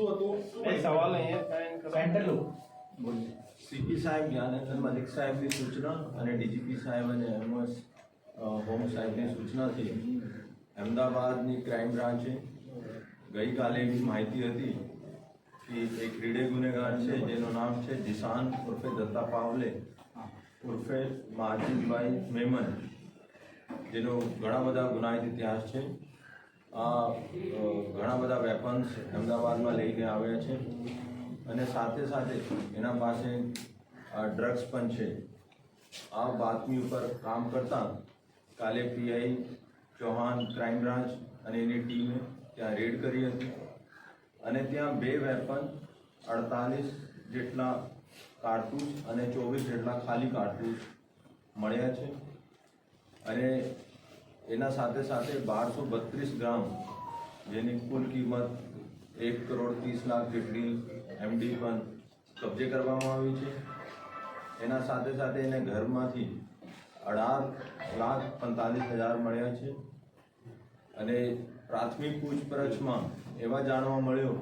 શું હતું એ સવાલ અહીંયા સેન્ટર સીપી સાહેબ જ્ઞાનેન્દ્ર મલિક સાહેબની સૂચના અને ડીજીપી સાહેબ અને એમએસ હોમ સાહેબની સૂચનાથી અમદાવાદની ક્રાઇમ બ્રાન્ચે ગઈકાલે એવી માહિતી હતી કે એક રીડે ગુનેગાર છે જેનું નામ છે જીશાન ઉર્ફે દત્તા પાવલે ઉર્ફે માજીદભાઈ મેમન, જેનો ઘણા બધા ગુનાહિત ઇતિહાસ છે. આ ઘણા બધા વેપન્સ અમદાવાદમાં લઈને આવ્યા છે અને સાથે સાથે એના પાસે ડ્રગ્સ પણ છે. આ બાતમી ઉપર કામ કરતા કાલે પીઆઈ ચૌહાણ ક્રાઇમ બ્રાન્ચ અને એની ટીમે ત્યાં રેડ કરી હતી અને ત્યાં 2 વેપન, 48 જેટલા કારતૂસ અને 24 જેટલા ખાલી કારતૂસ મળ્યા છે અને એના સાથે સાથે 1232 ગ્રામ જેની કુલ કિંમત 1,30,00,000 જેટલી એમડી પણ કબજે કરવામાં આવી છે. એના સાથે સાથે એને ઘરમાંથી 18,45,000 મળ્યા છે અને પ્રાથમિક પૂછપરછમાં એવા જાણવા મળ્યો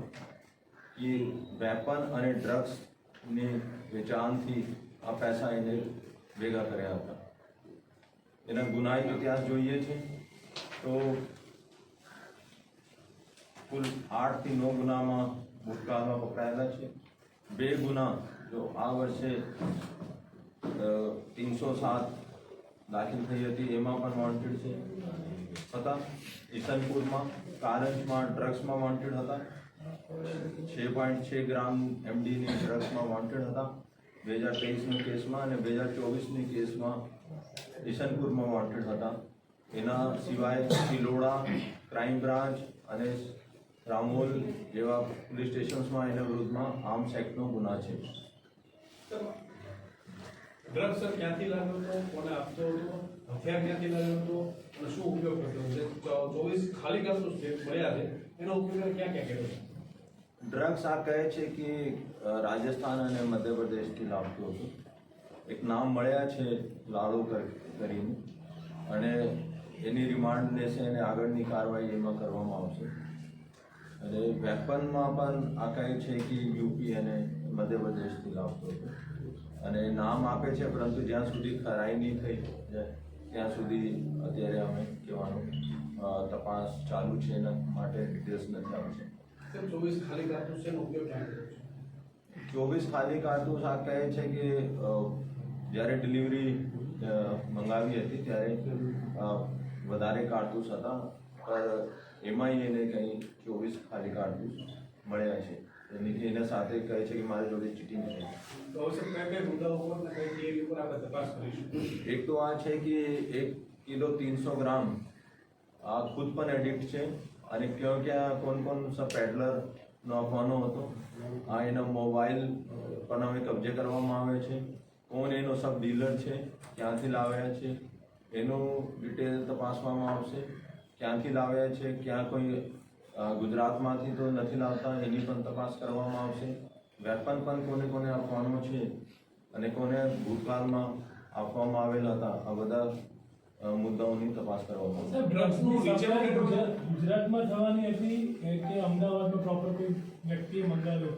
કે વેપન અને ડ્રગ્સની વેચાણથી આ પૈસા એને ભેગા કર્યા હતા. એના ગુનાહિત ઇતિહાસ જોઈએ છે તો કુલ 8 થી 9 ગુનામાં ભૂતકાળમાં પકડાયેલા છે. 2 ગુના જો આ વર્ષે 307 દાખલ થઈ હતી એમાં પણ વોન્ટેડ છે હતા. ઈસનપુરમાં કારંજમાં ડ્રગ્સમાં વોન્ટેડ હતા. 6.6 ગ્રામ એમડીની ડ્રગ્સમાં વોન્ટેડ હતા 2023ની કેસમાં અને 2024ની કેસમાં ઈસનપુરમાં વોન્ટેડ હતા. એના સિવાય કિલોડા, ક્રાઇમ બ્રાન્ચ અને રામોલ જેવા પોલીસ સ્ટેશન્સમાં એના વિરુદ્ધમાં આર્મ્સ એક્ટનો ગુના છે. ડ્રગ્સ સર ક્યાંથી લાવ્યો હતો, કોને આપતો હતો, હથિયાર ક્યાંથી લાવ્યો હતો અને શું ઉપયોગ કરતો હતો? 24 ખાલી કારતૂસ મળ્યા છે, એનો ઉપયોગ ક્યાં ક્યાં કર્યો છે? ડ્રગ્સ આ કહે છે કે રાજસ્થાન અને મધ્યપ્રદેશથી લાવતો હતો. એક નામ મળ્યા છે લાડો કરીને અને એની રિમાન્ડ લેશે અને આગળની કાર્યવાહી એમાં કરવામાં આવશે. અને વેપનમાં પણ આ કહે છે કે યુપી અને મધ્યપ્રદેશથી લાવતો હતો અને નામ આપે છે, પરંતુ જ્યાં સુધી ખરાઈ નહીં થઈ જાય ત્યાં સુધી અત્યારે અમે કહેવાનું તપાસ ચાલુ છે. એના માટે ડિટેલ્સ નથી આવશે. 24 ખાલી કારતૂસ છે, એનો ઉપયોગ ક્યાં કર્યો છે? 24 ખાલી કારતૂસ આ કહે છે કે જ્યારે ડિલિવરી મંગાવી હતી ત્યારે વધારે કારતૂસ હતા, પણ એમાંય એને કંઈ 24 ખાલી કારતૂસ મળ્યા છે. એના સાથે કહે છે કે મારી જોડે ચીટિંગ છે. તો હવે સર કઈ કઈ મુદ્દાઓ પર અને કઈ થિયરી ઉપર આપણે તપાસ કરીશું? એક તો આ છે કે 1 કિલો 300 ગ્રામ આ ખુદ પણ એડિક્ટ છે અને ક્યાં કોણ સબ પેડલરનો આપવાનો હતો. આ એનો મોબાઈલ પણ હવે કબજે કરવામાં આવે છે. કોણ એનો સબ ડીલર છે, ક્યાંથી લાવ્યા છે એનું ડિટેલ તપાસવામાં આવશે. ક્યાંથી લાવ્યા છે, ક્યાં કોઈ ગુજરાતમાંથી તો નથી લાવતા એની પણ તપાસ કરવામાં આવશે. વેપન પણ કોને કોને આપવાનો છે અને કોને ભૂતકાળમાં આપવામાં આવેલા હતા, આ બધા મુદ્દાઓની તપાસ કરવામાં આવશે. ગુજરાતમાં થવાની હતી કે અમદાવાદનો પ્રોપર કોઈ વ્યક્તિએ મંગાવ્યો?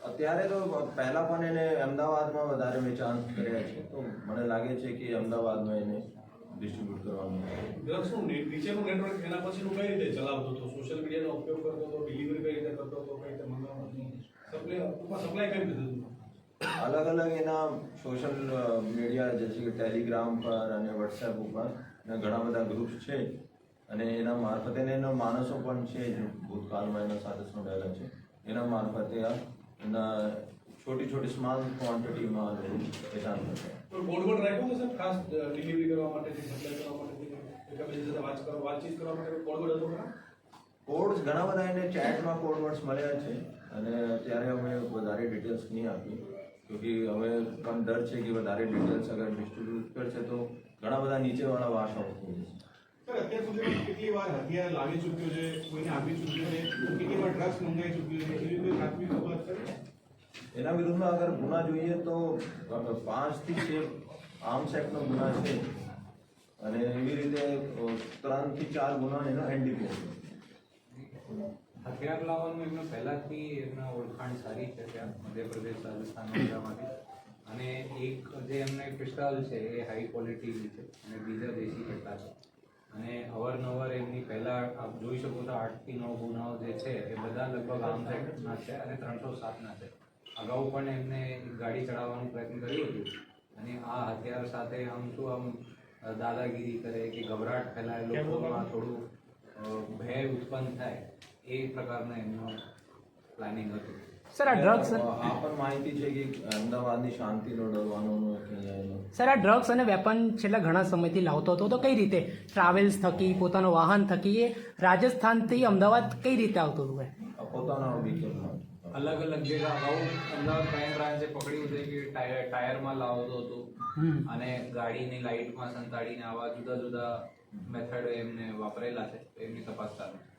અત્યારે તો પહેલા પણ એને અમદાવાદમાં વધારે વેચાણ કર્યા છે, તો મને લાગે છે કે અમદાવાદમાં એને ડિસ્ટ્રીબ્યુટ કરવાનું. ડ્રગ્સનું નીચેનું નેટવર્ક એના પછીનું કઈ રીતે ચલાવતો હતો? સોશિયલ મીડિયાનો ઉપયોગ કરતો હતો, ડિલિવરી કઈ રીતે કરતો હતો, કઈ રીતે મંગાવતો હતો, સપ્લાય કઈ રીતે થતું? अलग अलग એના સોશિયલ મીડિયા જેસે કે ટેલિગ્રામ પર અને વોટ્સએપ ઉપર ઘણા બધા ગ્રુપ્સ છે અને એના મારફતે એના માણસો પણ છે જે ભૂતકાળમાં એના સાથે સંકળાયેલા છે. એના મારફતે આ એના छोटी स्मॉल क्वांटिटीમાં વેચાણ કરશે. તો કોડ રાખ્યો છે સર ખાસ ડિલિવરી કરવા માટે, સપ્લાય કરવા માટે, એકબીજા સાથે વાતચીત કરવા માટે કોડ હતો ખરા? કોડ્સ ઘણા બધા એને ચેટમાં કોડ વર્ડ્સ મળ્યા છે અને અત્યારે અમે વધારે ડિટેલ્સ નહીં આપી, क्योंकि હવે પણ ડર છે કે વધારે ડિટેલ્સ અગર ડિસ્ટ્રીબ્યુટ કરશે તો ઘણા બધા નીચેવાળા વાસ આઉટ થઈ જશે. સર અત્યાર સુધી કેટલી વાર હથિયાર લાવી ચૂક્યો છે, કોઈને આપી ચૂક્યો છે, કેટલી વાર ડ્રગ્સ મંગાવી ચૂક્યો છે, એવી કોઈ પ્રાથમિક તપાસ કરી? એના વિરુદ્ધમાં અગર ગુના જોઈએ તો 5 થી 6 આર્મ્સ એક્ટનો ગુના છે અને એવી રીતે 3 થી 4 ગુના એનો એનડીપીએસ છે. હથિયાર લાવવાનું એમને પહેલાંથી એમના ઓળખાણ સારી છે ત્યાં મધ્યપ્રદેશ રાજસ્થાન વગેરેમાંથી. અને એક જે એમને પિસ્તોલ છે એ હાઈ ક્વોલિટીની છે અને બીજા દેશી હતા છે. અને અવારનવાર એમની પહેલાં આપ જોઈ શકો તો 8 થી 9 ગુનાઓ જે છે એ બધા લગભગ આર્મ્સ એક્ટના છે અને 307ના છે. અગાઉ પણ એમને એક ગાડી ચડાવવાનો પ્રયત્ન કર્યો હતો અને આ હથિયાર સાથે આમ દાદાગીરી કરે કે ગભરાટ ફેલાય, લોકોમાં થોડું ભય ઉત્પન્ન થાય એ પ્રકારનું એમનું પ્લાનિંગ હતું. સર, આ ડ્રગ્સ આ પણ માહિતી છે કે અમદાવાદની શાંતિનો ડરવાનો સર, આ ડ્રગ્સ અને વેપન છેલ્લા ઘણા સમયથી લાવતો હતો, તો કઈ રીતે ટ્રાવેલ્સ થકી, પોતાનો વાહન થકી એ રાજસ્થાનથી અમદાવાદ કઈ રીતે આવતો હતું? પોતાના વ્હીકલમાં અલગ અલગ જગ્યા અગાઉ અમદાવાદ ક્રાઇમ બ્રાન્ચે પકડ્યું છે કે ટાયરમાં લાવતો હતો અને ગાડીની લાઇટમાં સંતાડીને આવા જુદા જુદા મેથડ એમને વાપરેલા છે. એમની તપાસ ચાલુ છે.